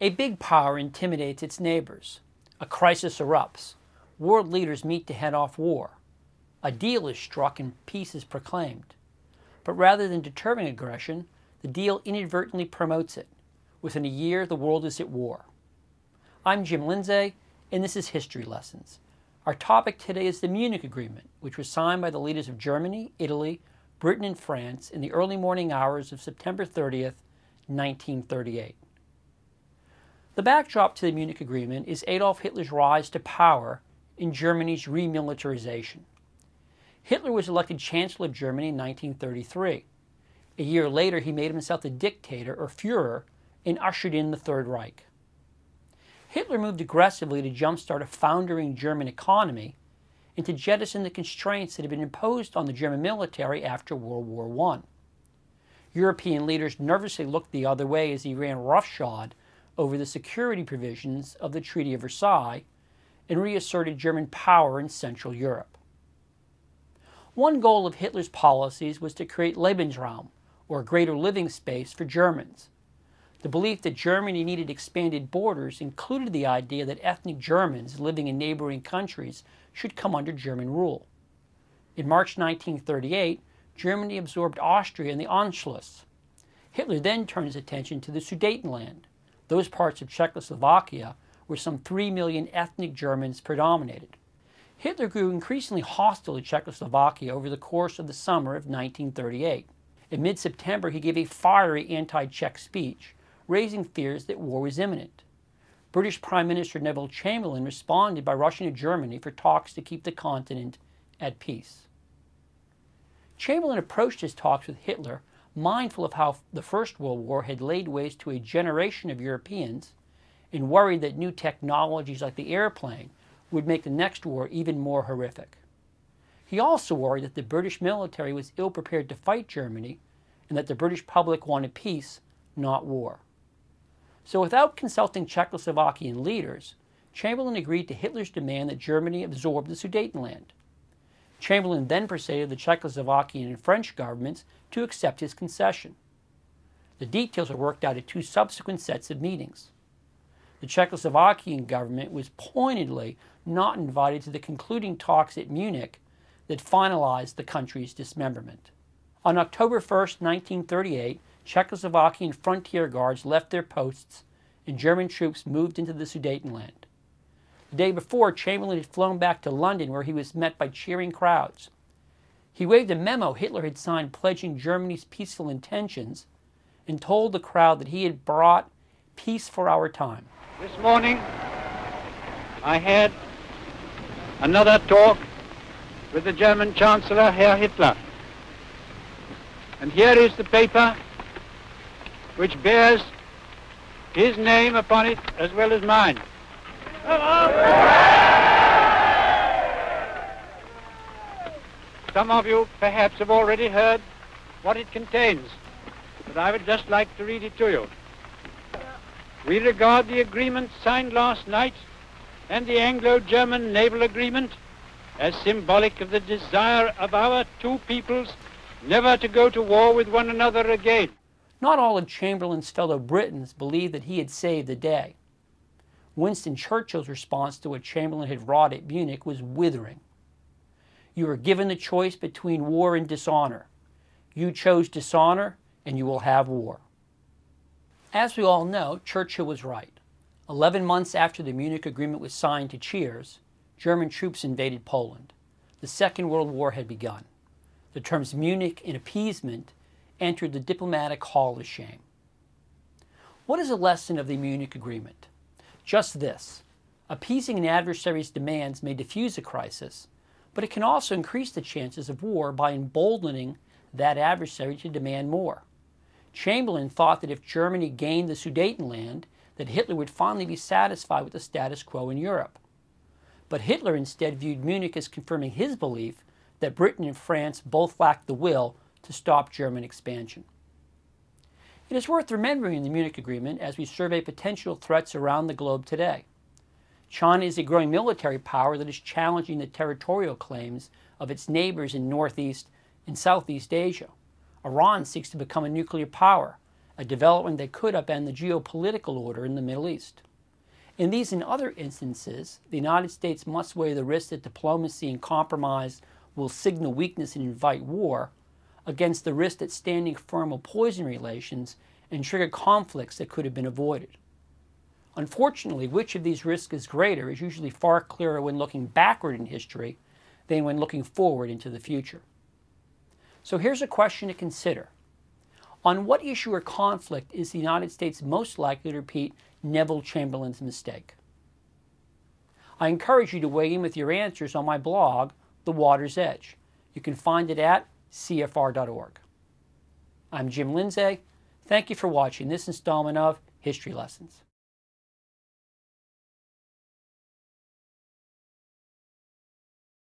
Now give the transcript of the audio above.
A big power intimidates its neighbors. A crisis erupts. World leaders meet to head off war. A deal is struck and peace is proclaimed. But rather than deterring aggression, the deal inadvertently promotes it. Within a year, the world is at war. I'm Jim Lindsay, and this is History Lessons. Our topic today is the Munich Agreement, which was signed by the leaders of Germany, Italy, Britain, and France in the early morning hours of September 30th, 1938. The backdrop to the Munich Agreement is Adolf Hitler's rise to power in Germany's remilitarization. Hitler was elected Chancellor of Germany in 1933. A year later, he made himself the dictator, or Führer, and ushered in the Third Reich. Hitler moved aggressively to jumpstart a foundering German economy and to jettison the constraints that had been imposed on the German military after World War I. European leaders nervously looked the other way as he ran roughshod over the security provisions of the Treaty of Versailles and reasserted German power in Central Europe. One goal of Hitler's policies was to create Lebensraum, or a greater living space for Germans. The belief that Germany needed expanded borders included the idea that ethnic Germans living in neighboring countries should come under German rule. In March 1938, Germany absorbed Austria and the Anschluss. Hitler then turned his attention to the Sudetenland, those parts of Czechoslovakia where some 3 million ethnic Germans predominated. Hitler grew increasingly hostile to Czechoslovakia over the course of the summer of 1938. In mid-September, he gave a fiery anti-Czech speech, raising fears that war was imminent. British Prime Minister Neville Chamberlain responded by rushing to Germany for talks to keep the continent at peace. Chamberlain approached his talks with Hitler mindful of how the First World War had laid waste to a generation of Europeans and worried that new technologies like the airplane would make the next war even more horrific. He also worried that the British military was ill-prepared to fight Germany and that the British public wanted peace, not war. So without consulting Czechoslovakian leaders, Chamberlain agreed to Hitler's demand that Germany absorb the Sudetenland. Chamberlain then persuaded the Czechoslovakian and French governments to accept his concession. The details were worked out at two subsequent sets of meetings. The Czechoslovakian government was pointedly not invited to the concluding talks at Munich that finalized the country's dismemberment. On October 1, 1938, Czechoslovakian frontier guards left their posts and German troops moved into the Sudetenland. The day before, Chamberlain had flown back to London where he was met by cheering crowds. He waved a memo Hitler had signed pledging Germany's peaceful intentions and told the crowd that he had brought peace for our time. This morning, I had another talk with the German Chancellor, Herr Hitler. And here is the paper which bears his name upon it as well as mine. Some of you perhaps have already heard what it contains, but I would just like to read it to you. We regard the agreement signed last night and the Anglo-German naval agreement as symbolic of the desire of our two peoples never to go to war with one another again. Not all of Chamberlain's fellow Britons believed that he had saved the day. Winston Churchill's response to what Chamberlain had wrought at Munich was withering. You are given the choice between war and dishonor. You chose dishonor, and you will have war. As we all know, Churchill was right. 11 months after the Munich Agreement was signed to cheers, German troops invaded Poland. The Second World War had begun. The terms Munich and appeasement entered the diplomatic hall of shame. What is a lesson of the Munich Agreement? Just this: appeasing an adversary's demands may diffuse a crisis, but it can also increase the chances of war by emboldening that adversary to demand more. Chamberlain thought that if Germany gained the Sudetenland, that Hitler would finally be satisfied with the status quo in Europe. But Hitler instead viewed Munich as confirming his belief that Britain and France both lacked the will to stop German expansion. It is worth remembering the Munich Agreement as we survey potential threats around the globe today. China is a growing military power that is challenging the territorial claims of its neighbors in Northeast and Southeast Asia. Iran seeks to become a nuclear power, a development that could upend the geopolitical order in the Middle East. In these and other instances, the United States must weigh the risk that diplomacy and compromise will signal weakness and invite war against the risk that standing firm will poison relations and trigger conflicts that could have been avoided. Unfortunately, which of these risks is greater is usually far clearer when looking backward in history than when looking forward into the future. So here's a question to consider. On what issue or conflict is the United States most likely to repeat Neville Chamberlain's mistake? I encourage you to weigh in with your answers on my blog, The Water's Edge. You can find it at cfr.org. I'm Jim Lindsay. Thank you for watching this installment of History Lessons.